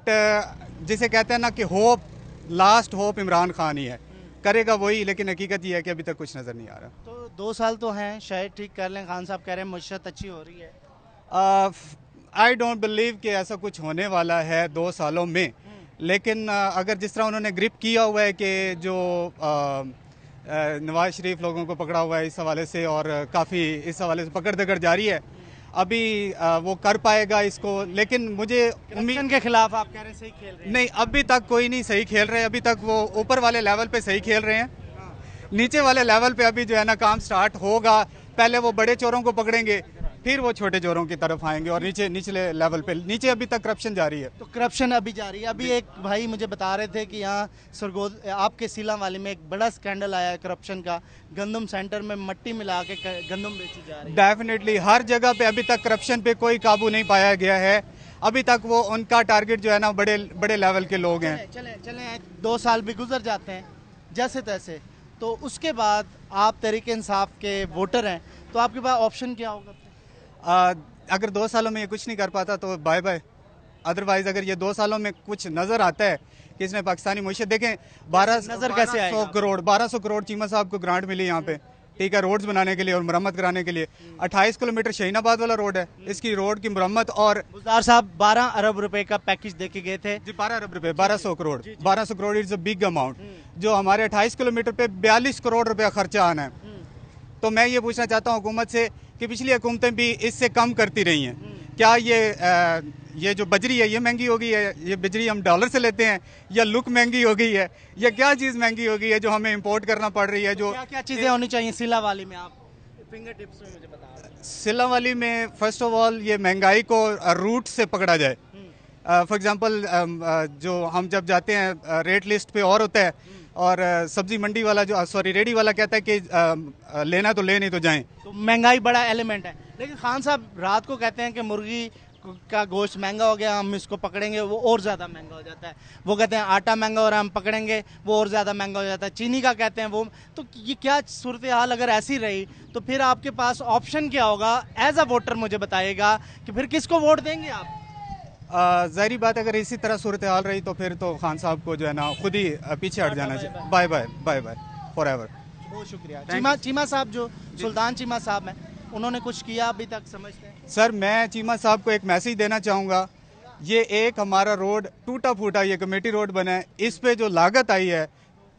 जिसे कहते हैं ना कि hope, last hope Imran Khan ही है, करेगा वही, लेकिन हकीकत ये है कि अभी तक कुछ नज़र नहीं आ रहा। तो 2 साल तो हैं, शायद ठीक कर लें। खान साहब कह रहे हैं मुशत अच्छी हो रही है। आई डोंट बिलीव कि ऐसा कुछ होने वाला है 2 सालों में, लेकिन अगर जिस तरह उन्होंने ग्रिप किया हुआ है कि जो नवाज शरीफ लोगों को पकड़ा हुआ है इस हवाले से, और काफ़ी इस हवाले से पकड़ दकड़ जारी है, अभी वो कर पाएगा इसको। लेकिन मुझे उम्मीद के खिलाफ आप कह रहे हैं सही खेल रहे हैं? नहीं, अभी तक कोई नहीं सही खेल रहे हैं। अभी तक वो ऊपर वाले लेवल पे सही खेल रहे हैं, नीचे वाले लेवल पे अभी जो है ना काम स्टार्ट होगा। पहले वो बड़े चोरों को पकड़ेंगे, फिर वो छोटे चोरों की तरफ आएंगे, और निचले लेवल पे, नीचे अभी तक करप्शन जारी है। तो करप्शन अभी जारी है। अभी एक भाई मुझे बता रहे थे कि यहाँ सरगोद आपके सीलावाली में एक बड़ा स्कैंडल आया है करप्शन का, गंदम सेंटर में मट्टी मिला के गंदम बेची जा रही है। डेफिनेटली हर जगह पे अभी तक करप्शन पे कोई काबू नहीं पाया गया है। अभी तक वो उनका टारगेट जो है ना बड़े लेवल के लोग हैं। चले 2 साल भी गुजर जाते हैं जैसे तैसे, तो उसके बाद आप तहरीक इंसाफ के वोटर हैं, तो आपके पास ऑप्शन क्या होगा? अगर 2 सालों में ये कुछ नहीं कर पाता तो बाय बाय। अदरवाइज अगर ये 2 सालों में कुछ नज़र आता है कि इसने पाकिस्तानी मुआशरे, देखें 1200 करोड़ चीमा साहब को ग्रांट मिली यहाँ पे, ठीक है, रोड्स बनाने के लिए और मरम्मत कराने के लिए। 28 किलोमीटर शाहीनाबाद वाला रोड है, इसकी रोड की मरम्मत, और गुलजार साहब 12 अरब रुपए का पैकेज देके गए थे जी। 12 अरब रुपए, 1200 crore, 1200 crore is a big amount, जो हमारे 28 किलोमीटर पे 42 करोड़ रुपया खर्चा आना है। तो मैं ये पूछना चाहता हूँ हुकूमत से कि पिछली हुकूमतें भी इससे कम करती रही हैं, क्या ये जो बजरी है ये महंगी हो गई है, ये बजरी हम डॉलर से लेते हैं, या लुक महंगी हो गई है, या क्या चीज़ महंगी हो गई है जो हमें इंपोर्ट करना पड़ रही है? जो क्या चीज़ें होनी चाहिए सीलावाली में, आप फिंगर टिप्स में मुझे बता। सीलावाली में फर्स्ट ऑफ ऑल ये महंगाई को रूट से पकड़ा जाए। फॉर एग्जांपल जो हम जब जाते हैं रेट लिस्ट पे और होता है, और सब्जी मंडी वाला जो रेडी वाला कहता है कि लेना तो ले, नहीं तो जाएं। तो महंगाई बड़ा एलिमेंट है। लेकिन खान साहब रात को कहते हैं कि मुर्गी का गोश्त महंगा हो गया, हम इसको पकड़ेंगे वो और ज़्यादा महंगा हो जाता है। वो कहते हैं आटा महंगा हो रहा है, हम पकड़ेंगे वो और ज़्यादा महंगा हो जाता है। चीनी का कहते हैं वो। तो ये क्या सूरत हाल अगर ऐसी रही तो फिर आपके पास ऑप्शन क्या होगा? एज अ वोटर मुझे बताइएगा कि फिर किसको वोट देंगे आप? ज़ाहिर बात अगर इसी तरह सूरत हाल रही तो फिर तो खान साहब को जो है ना खुद ही पीछे हट जाना चाहिए। Bye bye bye bye forever. बहुत शुक्रिया। चीमा साहब, जो सुल्तान चीमा साहब हैं, उन्होंने कुछ किया अभी तक समझते हैं? सर मैं चीमा साहब को एक मैसेज देना चाहूँगा। ये एक हमारा रोड टूटा फूटा ये कमेटी रोड बना है, इस पे जो लागत आई है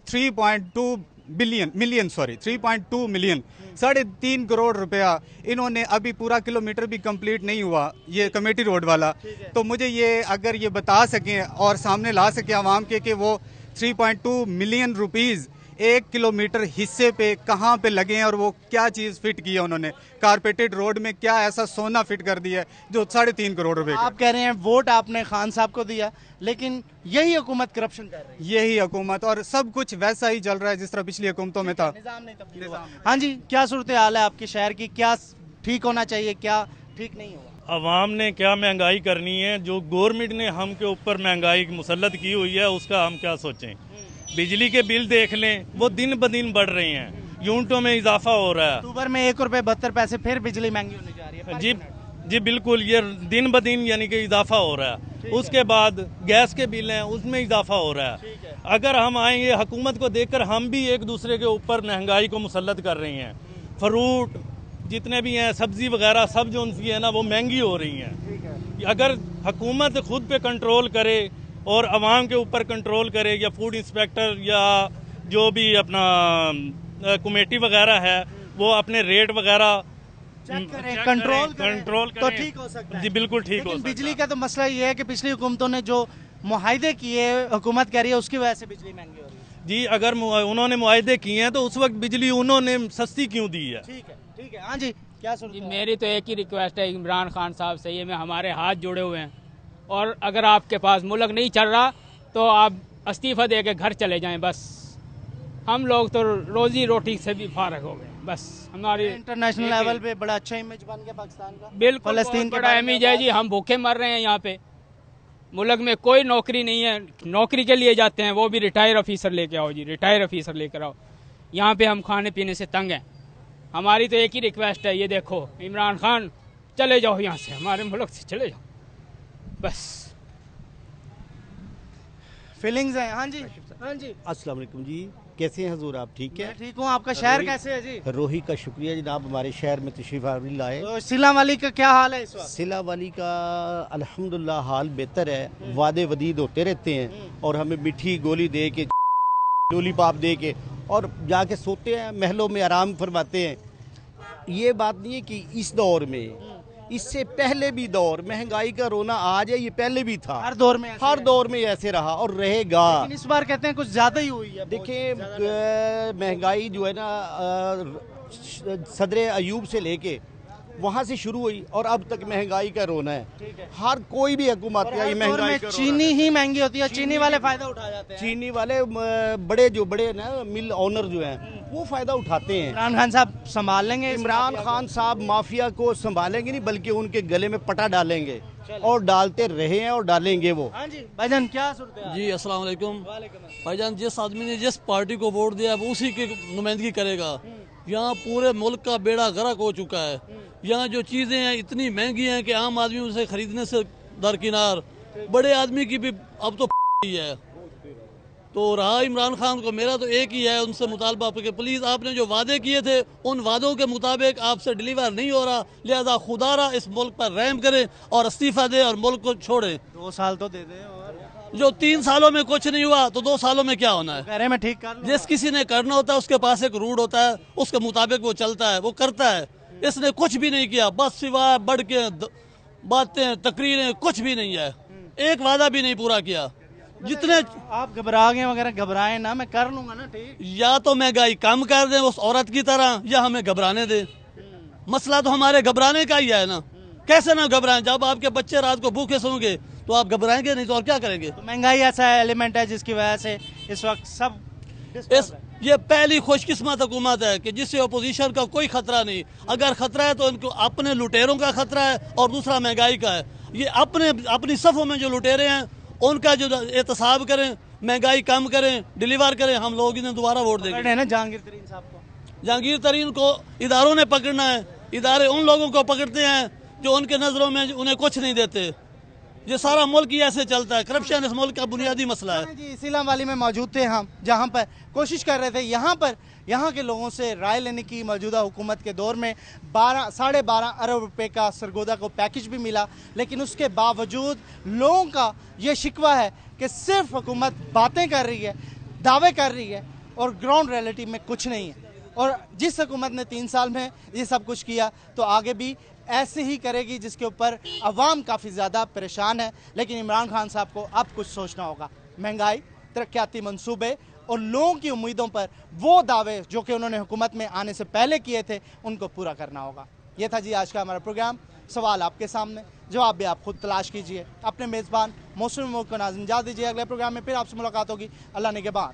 3.2 मिलियन 3.5 करोड़ रुपया, इन्होंने अभी पूरा किलोमीटर भी कंप्लीट नहीं हुआ ये कमेटी रोड वाला। तो मुझे ये अगर ये बता सकें और सामने ला सकें आवाम के कि वो 3.2 मिलियन रुपीज़ 1 किलोमीटर हिस्से पे कहाँ पे लगे हैं और वो क्या चीज़ फिट की है उन्होंने। कारपेटेड रोड में क्या ऐसा सोना फिट कर दिया है जो 3.5 करोड़ रुपए। आप कह रहे हैं वोट आपने खान साहब को दिया, लेकिन यही हुकूमत करप्शन कर रही है। यही हुकूमत, और सब कुछ वैसा ही चल रहा है जिस तरह पिछली हुकूमतों में था। निजाम नहीं तब्दील हुआ। हाँ जी, क्या सूरत हाल है आपके शहर की? क्या ठीक होना चाहिए, क्या ठीक नहीं हुआ? अवाम ने क्या महंगाई करनी है? जो गवर्नमेंट ने हम के ऊपर महंगाई मुसल्लत की हुई है उसका हम क्या सोचें? बिजली के बिल देख लें, वो दिन ब दिन बढ़ रहे हैं, यूनिटों में इजाफा हो रहा है। अक्टूबर में 1 रुपए 72 पैसे फिर बिजली महंगी होने जा रही है। जी बिल्कुल, ये दिन ब दिन यानी कि इजाफा हो रहा है। उसके बाद गैस के बिल हैं, उसमें इजाफा हो रहा है। अगर हम आएंगे हुकूमत को देखकर, हम भी एक दूसरे के ऊपर महंगाई को मुसल्लत कर रही हैं। फ्रूट जितने भी हैं, सब्जी वगैरह सब जो उनकी है ना वो महंगी हो रही हैं। अगर हुकूमत खुद पे कंट्रोल करे और अवाम के ऊपर कंट्रोल करे, या फूड इंस्पेक्टर या जो भी अपना कमेटी वगैरह है वो अपने रेट वगैरह कंट्रोल तो ठीक हो सकता है। जी बिल्कुल ठीक हो सकता है। बिजली का तो मसला ये है कि पिछली हुकूमतों ने जो मुआहदे किए, हुकूमत कह रही है उसकी वजह से बिजली महंगी हो रही है। जी अगर उन्होंने मुआहदे किए हैं तो उस वक्त बिजली उन्होंने सस्ती क्यों दी है? ठीक है। हाँ जी, क्या सुन? मेरी तो एक ही रिक्वेस्ट है इमरान खान साहब से, ये में हमारे हाथ जुड़े हुए हैं, और अगर आपके पास मुल्क नहीं चल रहा तो आप इस्तीफ़ा दे के घर चले जाएं। बस हम लोग तो रोजी रोटी से भी फारग हो गए। बस हमारी इंटरनेशनल लेवल पे बड़ा अच्छा इमेज बन गया पाकिस्तान का। बिल्कुल फलस्तीन का बड़ा इमेज है जी। हम भूखे मर रहे हैं यहाँ पे, मुल्क में कोई नौकरी नहीं है। नौकरी के लिए जाते हैं वो भी रिटायर ऑफिसर लेके आओ जी, रिटायर ऑफिसर लेकर आओ। यहाँ पे हम खाने पीने से तंग हैं। हमारी तो एक ही रिक्वेस्ट है, ये देखो इमरान खान चले जाओ यहाँ से, हमारे मुल्क से चले जाओ बस। फीलिंग्स हैं। हाँ जी, हाँ जी। अस्सलाम वालेकुम जी, कैसे हैं हजूर? आप ठीक है? ठीक हूँ। आपका शहर कैसे है जी? रोही का शुक्रिया जनाब, हमारे शहर में तशरीफ लाए। तो सिला वाली का क्या हाल है इस वक्त? सिला वाली का अल्हम्दुलिल्लाह हाल बेहतर है। वादे वदीद होते रहते हैं और हमें मीठी गोली दे के, लॉलीपॉप दे के और जाके सोते हैं, महलों में आराम फरमाते हैं। ये बात नहीं है कि इस दौर में, इससे पहले भी दौर महंगाई का रोना आज है, ये पहले भी था। हर दौर में ऐसे रहा और रहेगा। लेकिन इस बार कहते हैं कुछ ज्यादा ही हुई है। देखिए महंगाई जो है ना सदर अयूब से लेके वहाँ से शुरू हुई और अब तक महंगाई का रोना है। हर कोई भी हुकूमत महंगाई का चीनी ही महंगी होती है, चीनी वाले फायदा उठा जाते हैं। चीनी वाले बड़े ना मिल ओनर जो हैं वो फायदा उठाते हैं। इमरान खान साहब संभाल लेंगे? इमरान खान साहब माफिया को संभालेंगे नहीं, बल्कि उनके गले में पटा डालेंगे और डालते रहे हैं और डालेंगे वो। हाँ जी भाईजान, क्या सूरत है? जी अस्सलाम वालेकुम भाईजान। जिस आदमी ने जिस पार्टी को वोट दिया वो उसी की नुमाइंदगी करेगा। यहाँ पूरे मुल्क का बेड़ा गर्क हो चुका है। यहाँ जो चीज़ें हैं इतनी महंगी हैं कि आम आदमी उसे खरीदने से दरकिनार, बड़े आदमी की भी अब तो है। तो रहा इमरान खान को, मेरा तो एक ही है उनसे मुतालबा कि प्लीज़ आपने जो वादे किए थे उन वादों के मुताबिक आपसे डिलीवर नहीं हो रहा, लिहाजा खुदारा इस मुल्क पर रहम करें और इस्तीफ़ा दें और मुल्क को छोड़ें। 2 साल तो दे दें, और जो 3 सालों में कुछ नहीं हुआ तो 2 सालों में क्या होना है? कह रहे मैं ठीक कर लूंगा। जिस किसी ने करना होता है उसके पास एक रूट होता है, उसके मुताबिक वो चलता है, वो करता है। इसने कुछ भी नहीं किया, बस सिवाय बढ़ के बातें तकरीरें, कुछ भी नहीं है। एक वादा भी नहीं पूरा किया। जितने आप घबरा गए वगैरह, घबराए ना, मैं कर लूंगा ना ठीक। या तो महंगाई कम कर दें उस औरत की तरह, या हमें घबराने दें। मसला तो हमारे घबराने का ही है ना। कैसे ना घबराएं? जब आपके बच्चे रात को भूखे सोएंगे तो आप घबराएंगे नहीं तो और क्या करेंगे? तो महंगाई ऐसा एलिमेंट है जिसकी वजह से इस वक्त सब ये पहली खुशकिस्मत हुकूमत है कि जिससे अपोजिशन का कोई खतरा नहीं। अगर खतरा है तो इनको अपने लुटेरों का खतरा है और दूसरा महंगाई का है। ये अपनी सफ़ों में जो लुटेरे हैं उनका जो एहतसाब करें, महंगाई कम करें, डिलीवर करें, हम लोग इन्हें दोबारा वोट देंगे ना जहांगीर तरीन साहब को। जहांगीर तरीन को इदारों ने पकड़ना है। इदारे उन लोगों को पकड़ते हैं जो उनके नज़रों में उन्हें कुछ नहीं देते। ये सारा मुल्क ही ऐसे चलता है। करप्शन इस मुल्क का बुनियादी मसला है जी। इस्लाम वाली में मौजूद थे हम, जहाँ पर कोशिश कर रहे थे यहाँ के लोगों से राय लेने की। मौजूदा हुकूमत के दौर में 12.5 अरब रुपए का सरगोदा को पैकेज भी मिला, लेकिन उसके बावजूद लोगों का ये शिकवा है कि सिर्फ हुकूमत बातें कर रही है, दावे कर रही है और ग्राउंड रियलिटी में कुछ नहीं है। और जिस हुकूमत ने 3 साल में ये सब कुछ किया तो आगे भी ऐसे ही करेगी, जिसके ऊपर अवाम काफ़ी ज़्यादा परेशान है। लेकिन इमरान खान साहब को अब कुछ सोचना होगा। महंगाई, तरक्याती मंसूबे और लोगों की उम्मीदों पर वो दावे जो कि उन्होंने हुकूमत में आने से पहले किए थे उनको पूरा करना होगा। ये था जी आज का हमारा प्रोग्राम। सवाल आपके सामने, जवाब भी आप खुद तलाश कीजिए। अपने मेज़बान मौसम मुल्क को नाज़िम इजाज़त दीजिए। अगले प्रोग्राम में फिर आपसे मुलाकात होगी। अल्लाह निगहबान।